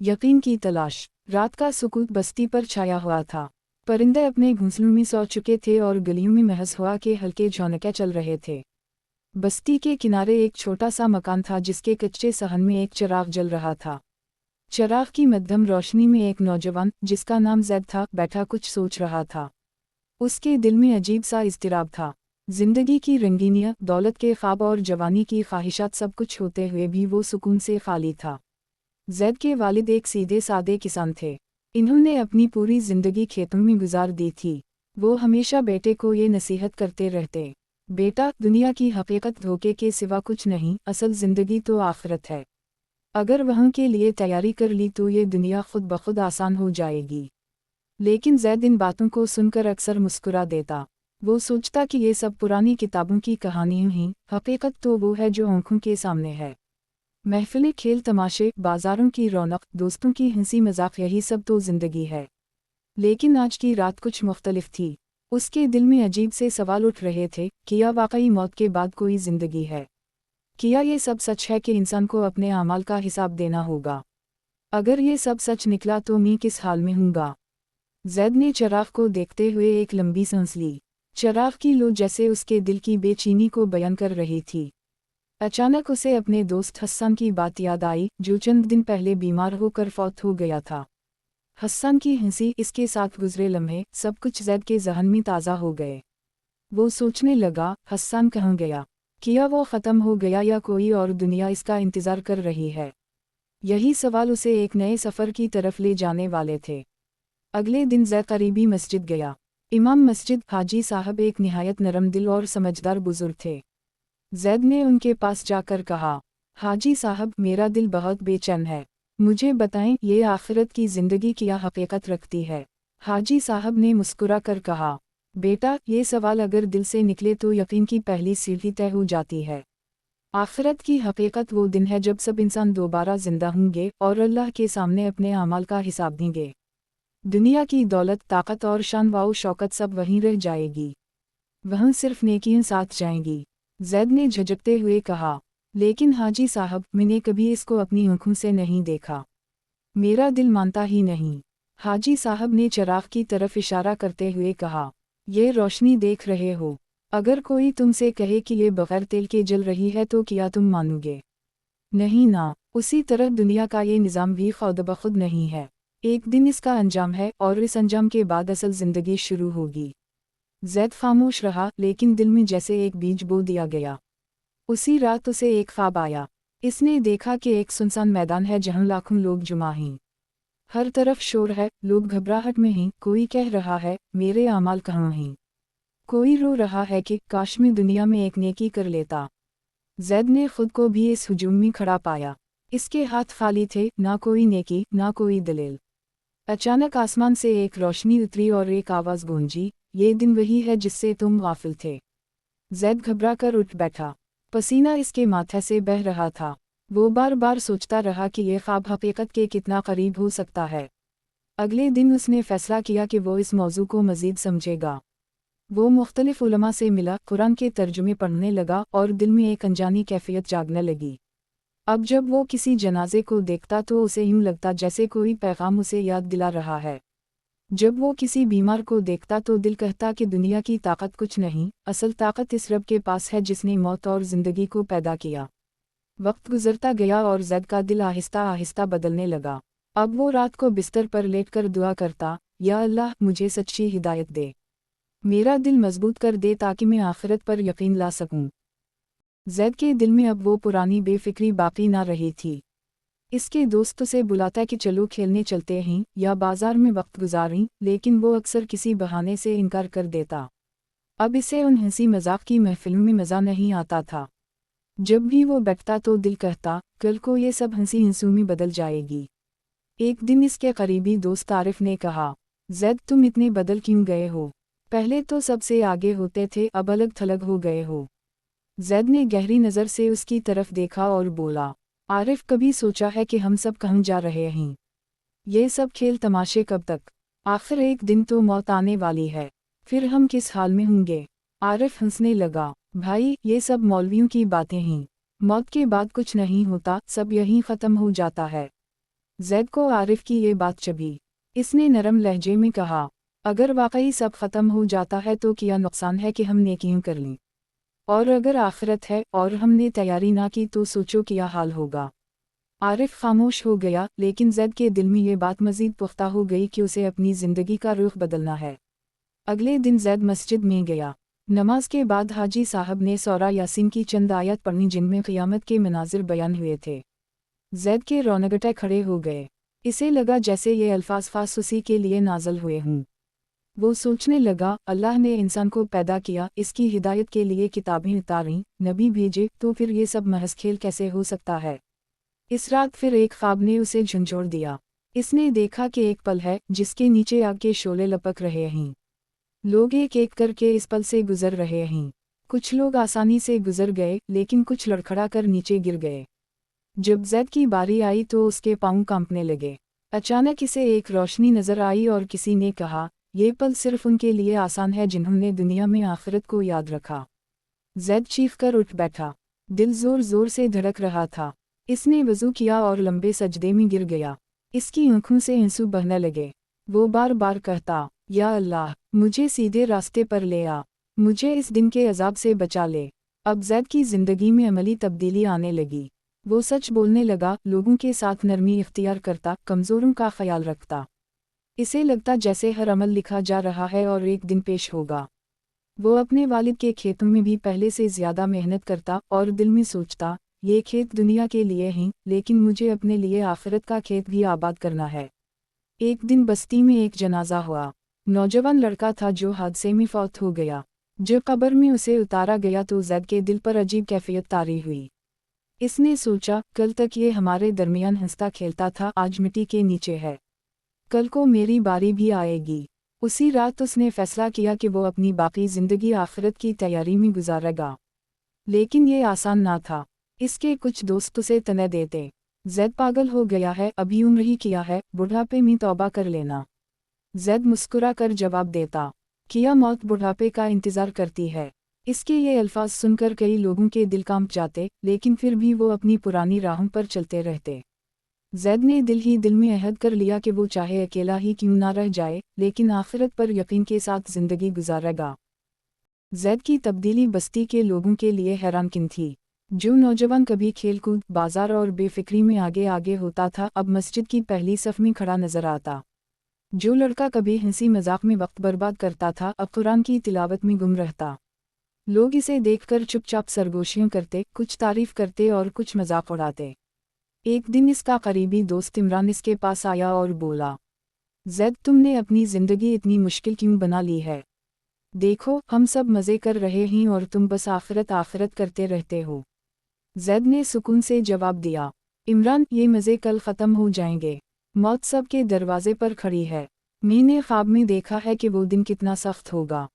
यकीन की तलाश। रात का सुकूत बस्ती पर छाया हुआ था। परिंदे अपने घोंसलों में सो चुके थे और गलियों में महज हवा के हल्के झोंके चल रहे थे। बस्ती के किनारे एक छोटा सा मकान था जिसके कच्चे सहन में एक चिराग जल रहा था। चिराग की मध्यम रोशनी में एक नौजवान, जिसका नाम जैद था, बैठा कुछ सोच रहा था। उसके दिल में अजीब सा इज़्तिराब था। जिंदगी की रंगीनियां, दौलत के ख्वाब और जवानी की ख्वाहिशात सब कुछ होते हुए भी वो सुकून से खाली था। जैद के वालिद एक सीधे सादे किसान थे। इन्होंने अपनी पूरी जिंदगी खेतों में गुजार दी थी। वो हमेशा बेटे को ये नसीहत करते रहते, बेटा, दुनिया की हकीकत धोखे के सिवा कुछ नहीं, असल जिंदगी तो आखिरत है। अगर वहाँ के लिए तैयारी कर ली तो ये दुनिया खुद ब खुद आसान हो जाएगी। लेकिन जैद इन बातों को सुनकर अक्सर मुस्कुरा देता। वो सोचता कि ये सब पुरानी किताबों की कहानियाँ हैं, हकीकत तो वो है जो आंखों के सामने है। महफिलें, खेल तमाशे, बाजारों की रौनक, दोस्तों की हंसी मजाक, यही सब तो जिंदगी है। लेकिन आज की रात कुछ मुख्तलिफ थी। उसके दिल में अजीब से सवाल उठ रहे थे, क्या वाकई मौत के बाद कोई जिंदगी है? क्या ये सब सच है कि इंसान को अपने अमाल का हिसाब देना होगा? अगर ये सब सच निकला तो मैं किस हाल में हूँगा? जैद ने चिराग को देखते हुए एक लंबी सांस ली। चिराग की लो जैसे उसके दिल की बेचैनी को बयान कर रही थी। अचानक उसे अपने दोस्त हसन की बात याद आई, जो चंद दिन पहले बीमार होकर फौत हो गया था। हसन की हंसी, इसके साथ गुजरे लम्हे, सब कुछ जैद के ज़हन में ताज़ा हो गए। वो सोचने लगा, हसन कहाँ गया? क्या वो ख़त्म हो गया या कोई और दुनिया इसका इंतज़ार कर रही है? यही सवाल उसे एक नए सफ़र की तरफ ले जाने वाले थे। अगले दिन जैद करीबी मस्जिद गया। इमाम मस्जिद हाजी साहब एक निहायत नरम दिल और समझदार बुजुर्ग थे। जैद ने उनके पास जाकर कहा, हाजी साहब, मेरा दिल बहुत बेचैन है। मुझे बताएं, ये आखिरत की ज़िंदगी क्या हकीकत रखती है? हाजी साहब ने मुस्कुरा कर कहा, बेटा, ये सवाल अगर दिल से निकले तो यकीन की पहली सीढ़ी तय हो जाती है। आखिरत की हकीकत वो दिन है जब सब इंसान दोबारा जिंदा होंगे और अल्लाह के सामने अपने अमाल का हिसाब देंगे। दुनिया की दौलत, ताकत और शान व शौकत सब वहीं रह जाएगी। वहाँ सिर्फ नेकियां साथ जाएंगी। जैद ने झिझकते हुए कहा, लेकिन हाजी साहब, मैंने कभी इसको अपनी आंखों से नहीं देखा। मेरा दिल मानता ही नहीं। हाजी साहब ने चिराग की तरफ इशारा करते हुए कहा, ये रोशनी देख रहे हो? अगर कोई तुमसे कहे कि ये बगैर तेल के जल रही है तो क्या तुम मानोगे? नहीं ना। उसी तरह दुनिया का ये निज़ाम भी खुद ब खुद नहीं है। एक दिन इसका अंजाम है और इस अंजाम के बाद असल ज़िंदगी शुरू होगी। जैद खामोश रहा, लेकिन दिल में जैसे एक बीज बो दिया गया। उसी रात उसे एक ख्वाब आया। इसने देखा कि एक सुनसान मैदान है जहां लाखों लोग जुमा हैं। हर तरफ शोर है, लोग घबराहट में हैं। कोई कह रहा है, मेरे अमाल कहाँ हैं? कोई रो रहा है कि काश मैं दुनिया में एक नेकी कर लेता। जैद ने खुद को भी इस हुजूम में खड़ा पाया। इसके हाथ खाली थे, ना कोई नेकी, ना कोई दलील। अचानक आसमान से एक रोशनी उतरी और एक आवाज़ गूंजी, ये दिन वही है जिससे तुम गाफिल थे। जैद घबरा कर उठ बैठा। पसीना इसके माथे से बह रहा था। वो बार बार सोचता रहा कि यह ख्वाब हकीकत के कितना करीब हो सकता है। अगले दिन उसने फैसला किया कि वो इस मौजू को मज़ीद समझेगा। वो मुख्तलिफ उलमा से मिला, कुरान के तर्जुमे पढ़ने लगा और दिल में एक अनजानी कैफियत जागने लगी। अब जब वो किसी जनाजे को देखता तो उसे यूं लगता जैसे कोई पैगाम उसे याद दिला रहा है। जब वो किसी बीमार को देखता तो दिल कहता कि दुनिया की ताकत कुछ नहीं, असल ताकत इस रब के पास है जिसने मौत और ज़िंदगी को पैदा किया। वक्त गुजरता गया और जैद का दिल आहिस्ता आहिस्ता बदलने लगा। अब वो रात को बिस्तर पर लेटकर दुआ करता, या अल्लाह, मुझे सच्ची हिदायत दे। मेरा दिल मजबूत कर दे ताकि मैं आखिरत पर यकीन ला सकूं। जैद के दिल में अब वो पुरानी बेफिक्री बाकी ना रही थी। इसके दोस्त उसे बुलाता कि चलो खेलने चलते हैं या बाजार में वक्त गुजारें, लेकिन वो अक्सर किसी बहाने से इनकार कर देता। अब इसे उन हंसी मजाक की महफिलों में मज़ा नहीं आता था। जब भी वो बैठता तो दिल कहता, कल को ये सब हंसी हंसू में बदल जाएगी। एक दिन इसके करीबी दोस्त आरिफ ने कहा, जैद, तुम इतने बदल क्यों गए हो? पहले तो सबसे आगे होते थे, अब अलग थलग हो गए हो। जैद ने गहरी नज़र से उसकी तरफ देखा और बोला, आरिफ, कभी सोचा है कि हम सब कहाँ जा रहे हैं? ये सब खेल तमाशे कब तक? आखिर एक दिन तो मौत आने वाली है, फिर हम किस हाल में होंगे? आरिफ हंसने लगा, भाई, ये सब मौलवियों की बातें हैं। मौत के बाद कुछ नहीं होता, सब यहीं ख़त्म हो जाता है। जैद को आरिफ की ये बात चभी। इसने नरम लहजे में कहा, अगर वाकई सब खत्म हो जाता है तो क्या नुकसान है कि हम नेकियां कर लें, और अगर आखिरत है और हमने तैयारी ना की तो सोचो क्या हाल होगा। आरिफ खामोश हो गया, लेकिन जैद के दिल में ये बात मजीद पुख्ता हो गई कि उसे अपनी ज़िंदगी का रुख बदलना है। अगले दिन जैद मस्जिद में गया। नमाज के बाद हाजी साहब ने सूरा यासीन की चंद आयत पढ़ी जिनमें क़ियामत के मनाजिर बयान हुए थे। जैद के रौनगटे खड़े हो गए। इसे लगा जैसे ये अल्फाज खास उसी के लिए नाज़िल हुए हों। वो सोचने लगा, अल्लाह ने इंसान को पैदा किया, इसकी हिदायत के लिए किताबें उतारीं, नबी भेजे, तो फिर ये सब महज खेल कैसे हो सकता है। इस रात फिर एक ख्वाब ने उसे झंझोड़ दिया। इसने देखा कि एक पल है जिसके नीचे आग के शोले लपक रहे हैं। लोग एक एक करके इस पल से गुजर रहे हैं। कुछ लोग आसानी से गुजर गए, लेकिन कुछ लड़खड़ा कर नीचे गिर गए। जब जैद की बारी आई तो उसके पाँव कांपने लगे। अचानक इसे एक रोशनी नजर आई और किसी ने कहा, ये पल सिर्फ उनके लिए आसान है जिन्होंने दुनिया में आखिरत को याद रखा। जैद चीख कर उठ बैठा। दिल जोर जोर से धड़क रहा था। इसने वज़ू किया और लंबे सजदे में गिर गया। इसकी आंखों से आंसू बहने लगे। वो बार बार कहता, या अल्लाह, मुझे सीधे रास्ते पर ले आ, मुझे इस दिन के अजाब से बचा ले। अब जैद की ज़िंदगी में अमली तब्दीली आने लगी। वो सच बोलने लगा, लोगों के साथ नरमी इख्तियार करता, कमज़ोरों का ख्याल रखता। इसे लगता जैसे हर अमल लिखा जा रहा है और एक दिन पेश होगा। वो अपने वालिद के खेतों में भी पहले से ज़्यादा मेहनत करता और दिल में सोचता, ये खेत दुनिया के लिए हैं, लेकिन मुझे अपने लिए आखिरत का खेत भी आबाद करना है। एक दिन बस्ती में एक जनाजा हुआ। नौजवान लड़का था जो हादसे में फौत हो गया। जब कब्र में उसे उतारा गया तो जैद के दिल पर अजीब कैफियत तारी हुई। इसने सोचा, कल तक ये हमारे दरमियान हंसता खेलता था, आज मिट्टी के नीचे है। कल को मेरी बारी भी आएगी। उसी रात उसने फैसला किया कि वो अपनी बाकी ज़िंदगी आखिरत की तैयारी में गुजारेगा। लेकिन ये आसान ना था। इसके कुछ दोस्त उसे तने देते, जैद पागल हो गया है, अभी उम्र ही किया है, बुढ़ापे में तौबा कर लेना। जैद मुस्कुरा कर जवाब देता, किया मौत बुढ़ापे का इंतज़ार करती है। इसके ये अल्फाज सुनकर कई लोगों के दिल कांप जाते, लेकिन फिर भी वो अपनी पुरानी राहों पर चलते रहते। जैद ने दिल ही दिल में अहद कर लिया कि वो चाहे अकेला ही क्यों ना रह जाए, लेकिन आखिरत पर यकीन के साथ ज़िंदगी गुजारेगा। जैद की तब्दीली बस्ती के लोगों के लिए हैरानकुन थी। जो नौजवान कभी खेलकूद, बाजार और बेफिक्री में आगे आगे होता था, अब मस्जिद की पहली सफ में खड़ा नजर आता। जो लड़का कभी हंसी मजाक में वक्त बर्बाद करता था, अब कुरान की तिलावत में गुम रहता। लोग इसे देखकर चुपचाप सरगोशियां करते, कुछ तारीफ करते और कुछ मजाक उड़ाते। एक दिन इसका करीबी दोस्त इमरान इसके पास आया और बोला, जैद, तुमने अपनी ज़िंदगी इतनी मुश्किल क्यों बना ली है? देखो, हम सब मज़े कर रहे हैं और तुम बस आखिरत आखिरत करते रहते हो। जैद ने सुकून से जवाब दिया, इमरान, ये मज़े कल ख़त्म हो जाएंगे। मौत सब के दरवाजे पर खड़ी है। मैंने ख्वाब में देखा है कि वो दिन कितना सख्त होगा।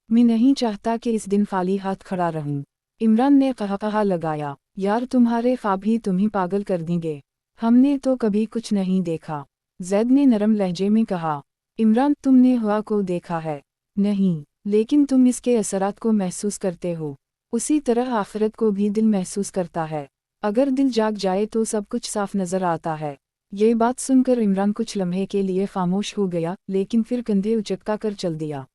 मैं नहीं चाहता कि इस दिन खाली हाथ खड़ा रहूं। इमरान ने कहा लगाया, यार, तुम्हारे ख्वाब ही तुम्हें पागल कर देंगे। हमने तो कभी कुछ नहीं देखा। जैद ने नरम लहजे में कहा, इमरान, तुमने हवा को देखा है? नहीं, लेकिन तुम इसके असरात को महसूस करते हो। उसी तरह आखिरत को भी दिल महसूस करता है। अगर दिल जाग जाए तो सब कुछ साफ नजर आता है। ये बात सुनकर इमरान कुछ लम्हे के लिए खामोश हो गया, लेकिन फिर कंधे उचका कर चल दिया।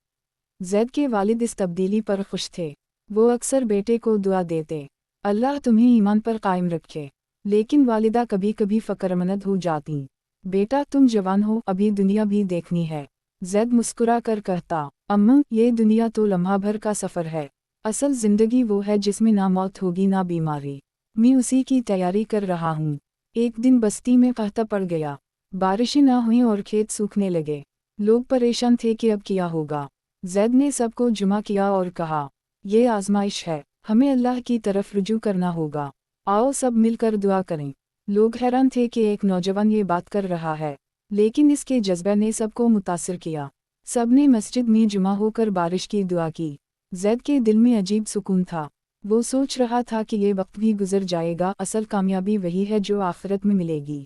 जैद के वालिद इस तब्दीली पर खुश थे। वो अक्सर बेटे को दुआ देते, अल्लाह तुम्हें ईमान पर कायम रखे। लेकिन वालिदा कभी कभी फ़िक्रमंद हो जाती, बेटा, तुम जवान हो, अभी दुनिया भी देखनी है। जैद मुस्कुरा कर कहता, अम्मा, ये दुनिया तो लम्हा भर का सफ़र है। असल ज़िंदगी वो है जिसमें ना मौत होगी ना बीमारी। मैं उसी की तैयारी कर रहा हूँ। एक दिन बस्ती में कहता पड़ गया। बारिशें ना हुई और खेत सूखने लगे। लोग परेशान थे कि अब क्या होगा। जैद ने सबको जुमा किया और कहा, ये आजमाइश है, हमें अल्लाह की तरफ रुजू करना होगा। आओ सब मिलकर दुआ करें। लोग हैरान थे कि एक नौजवान ये बात कर रहा है, लेकिन इसके जज्बे ने सबको मुतासिर किया। सब ने मस्जिद में जुमा होकर बारिश की दुआ की। जैद के दिल में अजीब सुकून था। वो सोच रहा था कि ये वक्त भी गुजर जाएगा, असल कामयाबी वही है जो आखिरत में मिलेगी।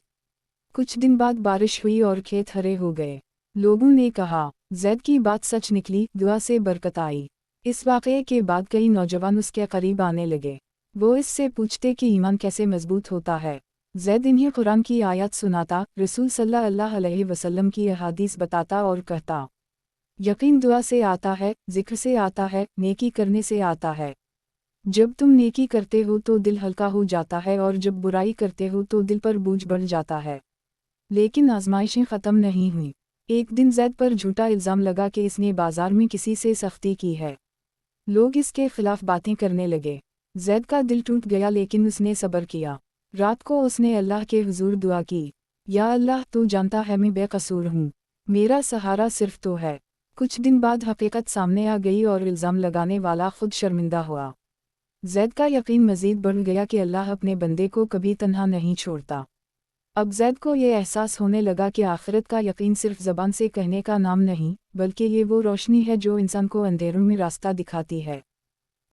कुछ दिन बाद बारिश हुई और खेत हरे हो गए। लोगों ने कहा, जैद की बात सच निकली, दुआ से बरकत आई। इस वाक़ये के बाद कई नौजवान उसके करीब आने लगे। वो इससे पूछते कि ईमान कैसे मजबूत होता है। ज़ैद इन्हें कुरान की आयत सुनाता, रसूल सल्लल्लाहु अलैहि वसल्लम की अहादीस बताता और कहता, यकीन दुआ से आता है, जिक्र से आता है, नेकी करने से आता है। जब तुम नेकी करते हो तो दिल हल्का हो जाता है और जब बुराई करते हो तो दिल पर बोझ बढ़ जाता है। लेकिन आजमाइशें ख़त्म नहीं हुई। एक दिन ज़ैद पर झूठा इल्ज़ाम लगा कि इसने बाजार में किसी से सख्ती की है। लोग इसके खिलाफ बातें करने लगे। ज़ैद का दिल टूट गया लेकिन उसने सब्र किया। रात को उसने अल्लाह के हुजूर दुआ की, या अल्लाह तू जानता है मैं बेकसूर हूँ, मेरा सहारा सिर्फ तो है। कुछ दिन बाद हकीकत सामने आ गई और इल्ज़ाम लगाने वाला खुद शर्मिंदा हुआ। ज़ैद का यकीन मज़ीद बढ़ गया कि अल्लाह अपने बंदे को कभी तन्हा नहीं छोड़ता। अब ज़ैद को ये एहसास होने लगा कि आखिरत का यकीन सिर्फ ज़बान से कहने का नाम नहीं, बल्कि ये वो रोशनी है जो इंसान को अंधेरों में रास्ता दिखाती है।